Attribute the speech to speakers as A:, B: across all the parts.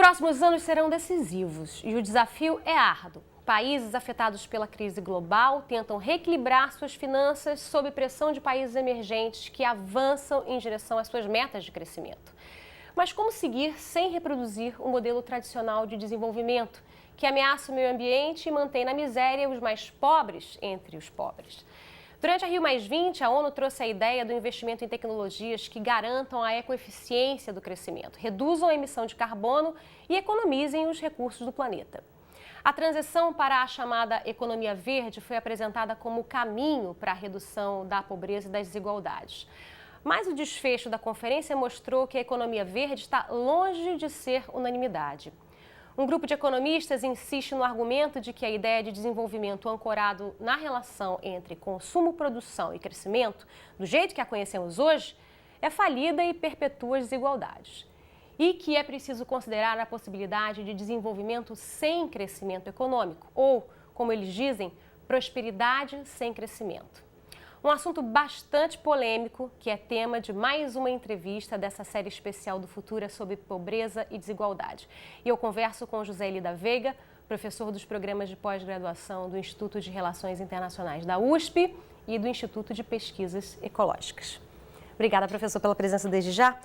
A: próximos anos serão decisivos e o desafio é árduo. Países afetados pela crise global tentam reequilibrar suas finanças sob pressão de países emergentes que avançam em direção às suas metas de crescimento. Mas como seguir sem reproduzir o modelo tradicional de desenvolvimento, que ameaça o meio ambiente e mantém na miséria os mais pobres entre os pobres? Durante a Rio+20, a ONU trouxe a ideia do investimento em tecnologias que garantam a ecoeficiência do crescimento, reduzam a emissão de carbono e economizem os recursos do planeta. A transição para a chamada economia verde foi apresentada como o caminho para a redução da pobreza e das desigualdades. Mas o desfecho da conferência mostrou que a economia verde está longe de ser unanimidade. Um grupo de economistas insiste no argumento de que a ideia de desenvolvimento ancorado na relação entre consumo, produção e crescimento, do jeito que a conhecemos hoje, é falida e perpetua as desigualdades. E que é preciso considerar a possibilidade de desenvolvimento sem crescimento econômico, ou, como eles dizem, prosperidade sem crescimento. Um assunto bastante polêmico, que é tema de mais uma entrevista dessa série especial do Futura sobre pobreza e desigualdade. E eu converso com José Elida Veiga, professor dos programas de pós-graduação do Instituto de Relações Internacionais da USP e do Instituto de Pesquisas Ecológicas. Obrigada, professor, pela presença desde já.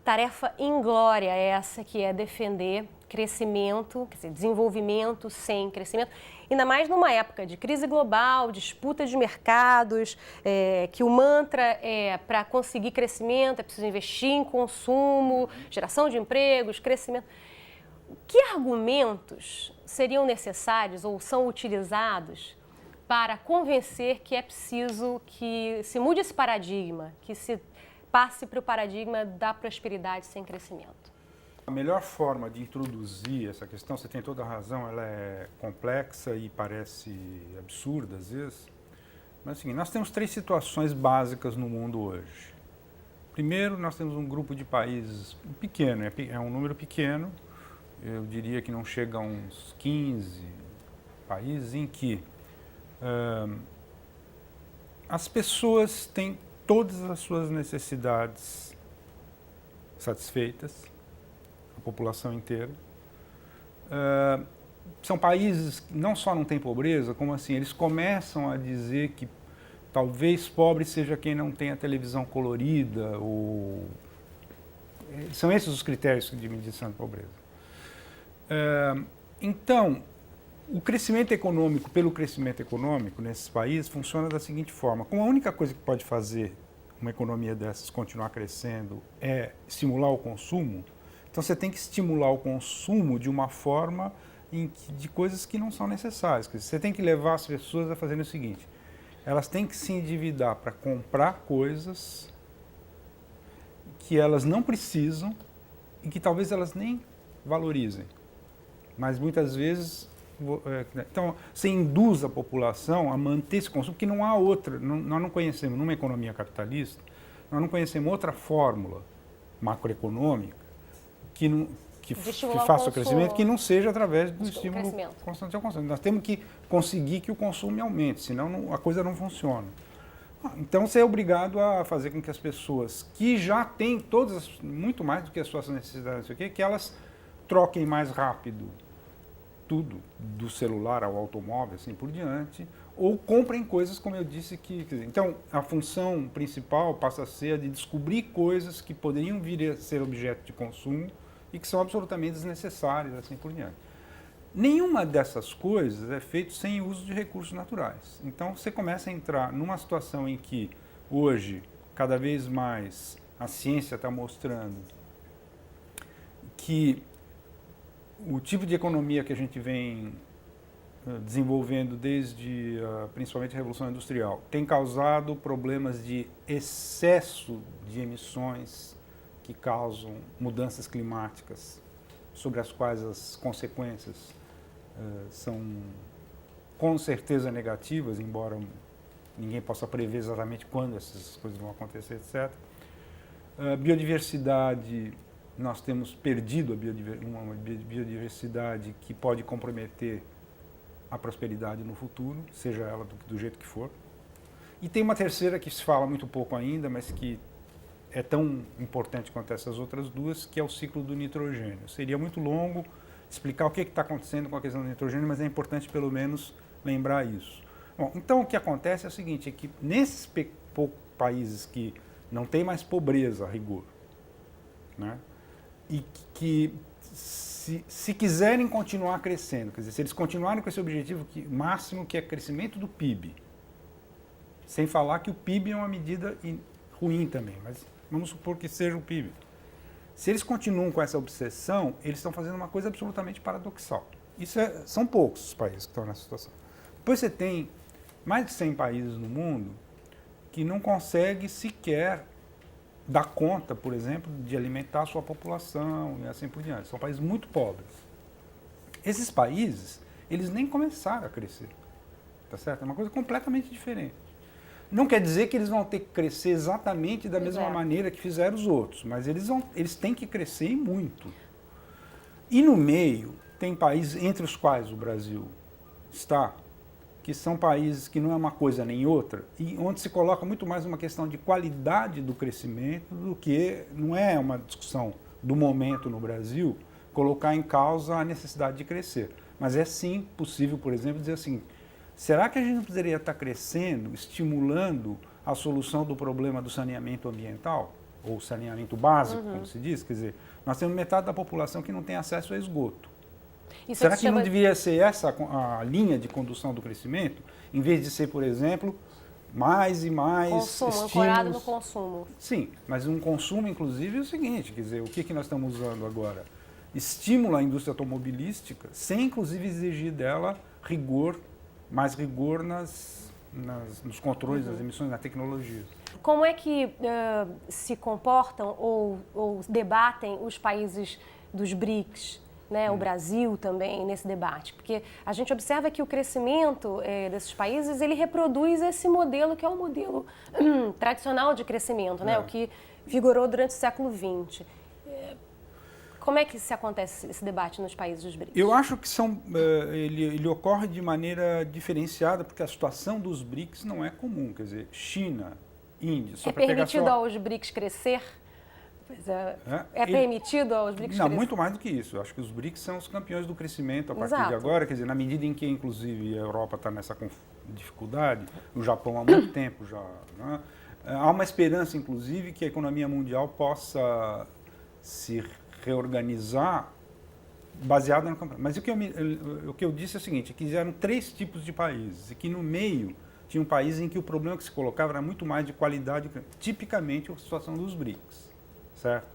A: Tarefa inglória essa que é defender crescimento, quer dizer, desenvolvimento sem crescimento, ainda mais numa época de crise global, disputa de mercados, que o mantra é para conseguir crescimento é preciso investir em consumo, geração de empregos, crescimento. Que argumentos seriam necessários ou são utilizados para convencer que é preciso que se mude esse paradigma, que se passe para o paradigma da prosperidade sem crescimento?
B: A melhor forma de introduzir essa questão, você tem toda a razão, ela é complexa e parece absurda às vezes, mas assim, nós temos três situações básicas no mundo hoje. Primeiro, nós temos um grupo de países pequeno, é um número pequeno, eu diria que não chega a uns 15 países, em que as pessoas têm todas as suas necessidades satisfeitas, a população inteira. São países que não só não têm pobreza, como assim, eles começam a dizer que talvez pobre seja quem não tem a televisão colorida, ou... São esses os critérios de medição de pobreza. Então, o crescimento econômico, pelo crescimento econômico nesses países, funciona da seguinte forma. Como a única coisa que pode fazer uma economia dessas continuar crescendo é estimular o consumo, então você tem que estimular o consumo de uma forma de coisas que não são necessárias. Quer dizer, você tem que levar as pessoas a fazerem o seguinte, elas têm que se endividar para comprar coisas que elas não precisam e que talvez elas nem valorizem. Mas muitas vezes, então, você induz a população a manter esse consumo, porque não há outra, nós não conhecemos, numa economia capitalista, nós não conhecemos outra fórmula macroeconômica que faça o crescimento, que não seja através do estímulo constante ao consumo. Nós temos que conseguir que o consumo aumente, senão a coisa não funciona. Então, você é obrigado a fazer com que as pessoas que já têm muito mais do que as suas necessidades, que elas troquem mais rápido tudo, do celular ao automóvel, assim por diante, ou comprem coisas, como eu disse, então, a função principal passa a ser a de descobrir coisas que poderiam vir a ser objeto de consumo e que são absolutamente desnecessárias, assim por diante. Nenhuma dessas coisas é feita sem uso de recursos naturais. Então, você começa a entrar numa situação em que, hoje, cada vez mais, a ciência está mostrando que o tipo de economia que a gente vem desenvolvendo desde principalmente a Revolução Industrial tem causado problemas de excesso de emissões que causam mudanças climáticas, sobre as quais as consequências são com certeza negativas, embora ninguém possa prever exatamente quando essas coisas vão acontecer, etc. Biodiversidade, nós temos perdido uma biodiversidade que pode comprometer a prosperidade no futuro, seja ela do jeito que for. E tem uma terceira que se fala muito pouco ainda, mas que é tão importante quanto essas outras duas, que é o ciclo do nitrogênio. Seria muito longo explicar o que está acontecendo com a questão do nitrogênio, mas é importante pelo menos lembrar isso. Bom, então o que acontece é o seguinte, é que nesses países que não tem mais pobreza a rigor, né, e que se quiserem continuar crescendo, quer dizer, se eles continuarem com esse objetivo máximo, que é crescimento do PIB, sem falar que o PIB é uma medida ruim também, mas vamos supor que seja o PIB. Se eles continuam com essa obsessão, eles estão fazendo uma coisa absolutamente paradoxal. São poucos os países que estão nessa situação. Depois você tem mais de 100 países no mundo que não conseguem sequer dar conta, por exemplo, de alimentar a sua população e assim por diante. São países muito pobres. Esses países, eles nem começaram a crescer, tá certo? É uma coisa completamente diferente. Não quer dizer que eles vão ter que crescer exatamente da mesma maneira que fizeram os outros, mas eles têm que crescer muito. E no meio, tem países, entre os quais o Brasil está, que são países que não é uma coisa nem outra, e onde se coloca muito mais uma questão de qualidade do crescimento do que, não é uma discussão do momento no Brasil, colocar em causa a necessidade de crescer. Mas é sim possível, por exemplo, dizer assim, será que a gente não poderia estar crescendo, estimulando a solução do problema do saneamento ambiental, ou saneamento básico, como se diz? Quer dizer, nós temos metade da população que não tem acesso a esgoto. Será que não deveria ser essa a linha de condução do crescimento, em vez de ser, por exemplo, mais e mais
A: consumo, ancorado no consumo?
B: Sim, mas um consumo, inclusive, é o seguinte, quer dizer, o que nós estamos usando agora? Estimula a indústria automobilística, sem, inclusive, exigir dela mais rigor nos controles das emissões, na tecnologia.
A: Como é que se comportam ou debatem os países dos BRICS, né, o Brasil também nesse debate? Porque a gente observa que o crescimento desses países, ele reproduz esse modelo que é um modelo tradicional de crescimento, né, o que vigorou durante o século XX. Como é que se acontece esse debate nos países dos BRICS?
B: Eu acho que ele ocorre de maneira diferenciada, porque a situação dos BRICS não é comum. Quer dizer, China, Índia...
A: É permitido aos BRICS crescer? É permitido aos BRICS crescer?
B: Não, muito mais do que isso. Eu acho que os BRICS são os campeões do crescimento a partir de agora. Quer dizer, na medida em que, inclusive, a Europa está nessa dificuldade, o Japão há muito tempo já... Né? Há uma esperança, inclusive, que a economia mundial possa se reorganizar baseado no campeonato. Mas o que eu disse é o seguinte, que eram 3 tipos de países, e que no meio tinha um país em que o problema que se colocava era muito mais de qualidade, tipicamente a situação dos BRICS, certo?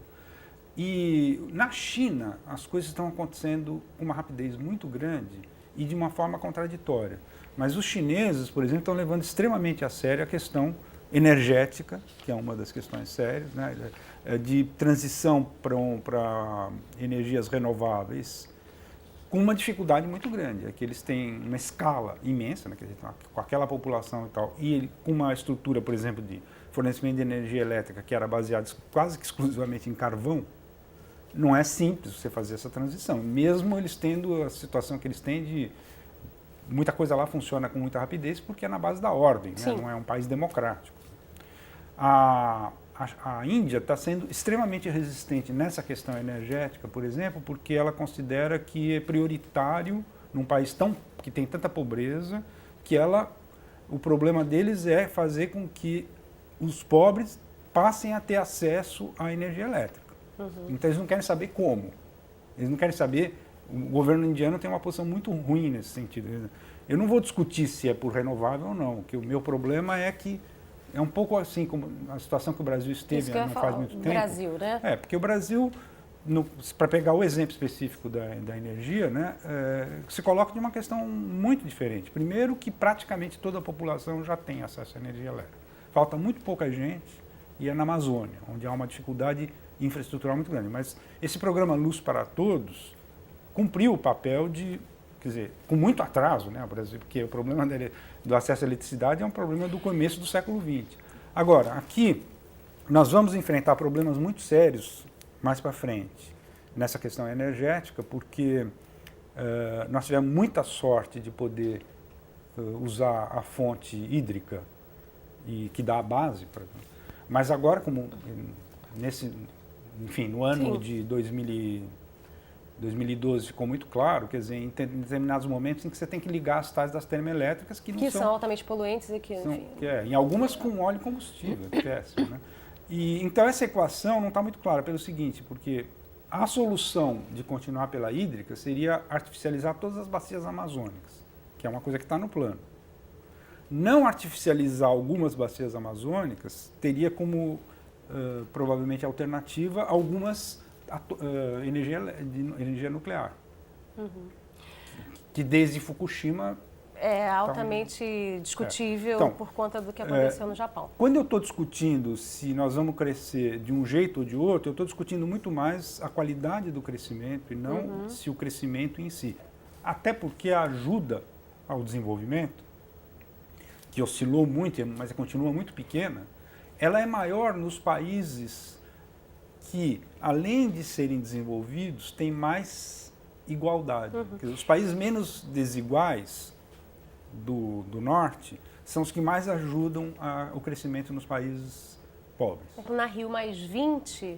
B: E na China as coisas estão acontecendo com uma rapidez muito grande e de uma forma contraditória. Mas os chineses, por exemplo, estão levando extremamente a sério a questão energética, que é uma das questões sérias, né, de transição para energias renováveis, com uma dificuldade muito grande. É que eles têm uma escala imensa, né, com aquela população e tal, e com uma estrutura, por exemplo, de fornecimento de energia elétrica que era baseada quase que exclusivamente em carvão. Não é simples você fazer essa transição, mesmo eles tendo a situação que eles têm de... Muita coisa lá funciona com muita rapidez porque é na base da ordem, né? Não é um país democrático. A Índia está sendo extremamente resistente nessa questão energética, por exemplo, porque ela considera que é prioritário, num país que tem tanta pobreza, que o problema deles é fazer com que os pobres passem a ter acesso à energia elétrica. Então eles não querem saber como. Eles não querem saber... O governo indiano tem uma posição muito ruim nesse sentido. Eu não vou discutir se é por renovável ou não, que o meu problema é que é um pouco assim como a situação que o Brasil esteve não faz muito tempo.
A: Brasil, né?
B: Porque o Brasil, para pegar o exemplo específico da energia, né, se coloca de uma questão muito diferente. Primeiro, que praticamente toda a população já tem acesso à energia elétrica. Falta muito pouca gente e é na Amazônia, onde há uma dificuldade infraestrutural muito grande. Mas esse programa Luz para Todos cumpriu o papel de, quer dizer, com muito atraso, né, Brasil, porque o problema do acesso à eletricidade é um problema do começo do século XX. Agora, aqui, nós vamos enfrentar problemas muito sérios mais para frente, nessa questão energética, porque nós tivemos muita sorte de poder usar a fonte hídrica, que dá a base. Mas agora, como no ano
A: Sim.
B: de 2012 ficou muito claro, quer dizer, em determinados momentos em que você tem que ligar as tais das termoelétricas que não
A: Que são altamente poluentes e que, enfim...
B: em algumas com óleo e combustível, é péssimo, né? E, então essa equação não está muito clara pelo seguinte, porque a solução de continuar pela hídrica seria artificializar todas as bacias amazônicas, que é uma coisa que está no plano. Não artificializar algumas bacias amazônicas teria como, provavelmente, alternativa algumas energia nuclear. Que desde Fukushima...
A: É altamente discutível
B: Então,
A: por conta do que aconteceu no Japão.
B: Quando eu estou discutindo se nós vamos crescer de um jeito ou de outro, eu estou discutindo muito mais a qualidade do crescimento e não se o crescimento em si. Até porque a ajuda ao desenvolvimento, que oscilou muito, mas continua muito pequena, ela é maior nos países que, além de serem desenvolvidos, têm mais igualdade. Quer dizer, os países menos desiguais do norte são os que mais ajudam o crescimento nos países pobres.
A: Na Rio+20,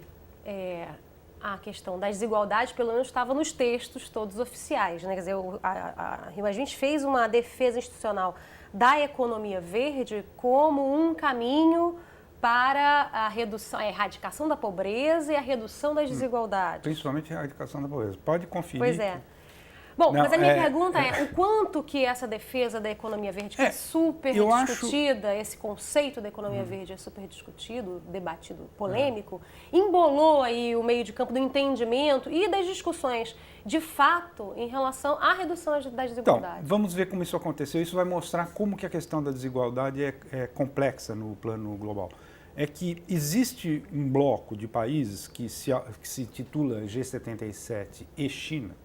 A: a questão das desigualdades, pelo menos, estava nos textos todos oficiais, né? Quer dizer, a Rio+20 fez uma defesa institucional da economia verde como um caminho para a redução, a erradicação da pobreza e a redução das desigualdades.
B: Principalmente a erradicação da pobreza. Pode conferir.
A: Pois é. Bom, mas a minha pergunta é o quanto que essa defesa da economia verde, que é super discutida, esse conceito da economia verde é super discutido, debatido, polêmico, embolou aí o meio de campo do entendimento e das discussões, de fato, em relação à redução das desigualdades.
B: Então, vamos ver como isso aconteceu. Isso vai mostrar como que a questão da desigualdade é complexa no plano global. É que existe um bloco de países que se titula G77 e China,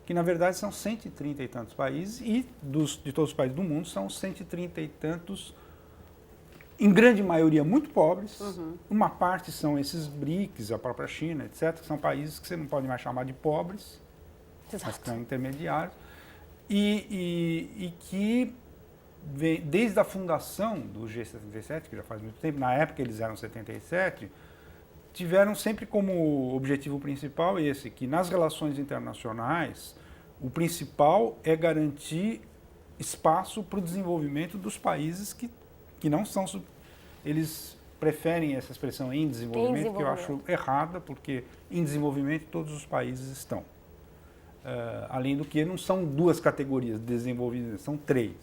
B: que na verdade são 130 e tantos países, e de todos os países do mundo são 130 e tantos, em grande maioria muito pobres. Uma parte são esses BRICS, a própria China, etc., que são países que você não pode mais chamar de pobres, mas que são intermediários, e que desde a fundação do G77, que já faz muito tempo, na época eles eram 77, tiveram sempre como objetivo principal esse, que nas relações internacionais o principal é garantir espaço para o desenvolvimento dos países que não são... Eles preferem essa expressão em desenvolvimento, que eu acho errada, porque em desenvolvimento todos os países estão. Além do que não são duas categorias de desenvolvimento, são três.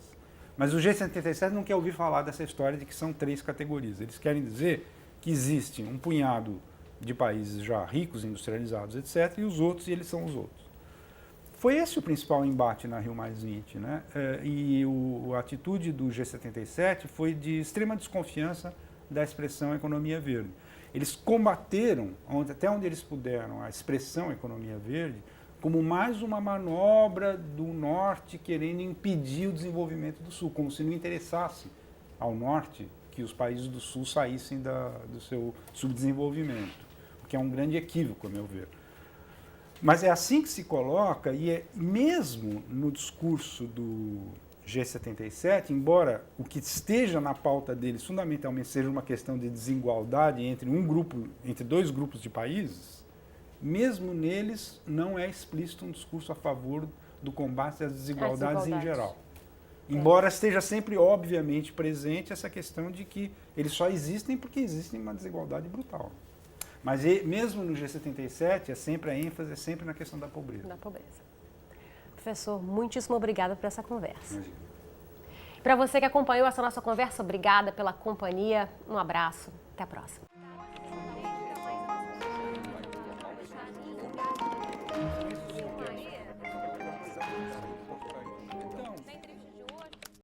B: Mas o G77 não quer ouvir falar dessa história de que são três categorias. Eles querem dizer que existe um punhado de países já ricos, industrializados, etc., e os outros, e eles são os outros. Foi esse o principal embate na Rio+20, né? E a atitude do G77 foi de extrema desconfiança da expressão economia verde. Eles combateram, até onde eles puderam, a expressão economia verde como mais uma manobra do norte querendo impedir o desenvolvimento do sul, como se não interessasse ao norte que os países do sul saíssem do seu subdesenvolvimento, o que é um grande equívoco, a meu ver. Mas é assim que se coloca, e mesmo no discurso do G77, embora o que esteja na pauta deles fundamentalmente seja uma questão de desigualdade entre dois grupos de países, mesmo neles não é explícito um discurso a favor do combate às desigualdades em geral. Embora esteja sempre, obviamente, presente essa questão de que eles só existem porque existe uma desigualdade brutal. Mas mesmo no G77, a ênfase é sempre na questão da pobreza.
A: Da pobreza. Professor, muitíssimo obrigada por essa conversa.
B: Imagina.
A: Para você que acompanhou essa nossa conversa, obrigada pela companhia. Um abraço. Até a próxima.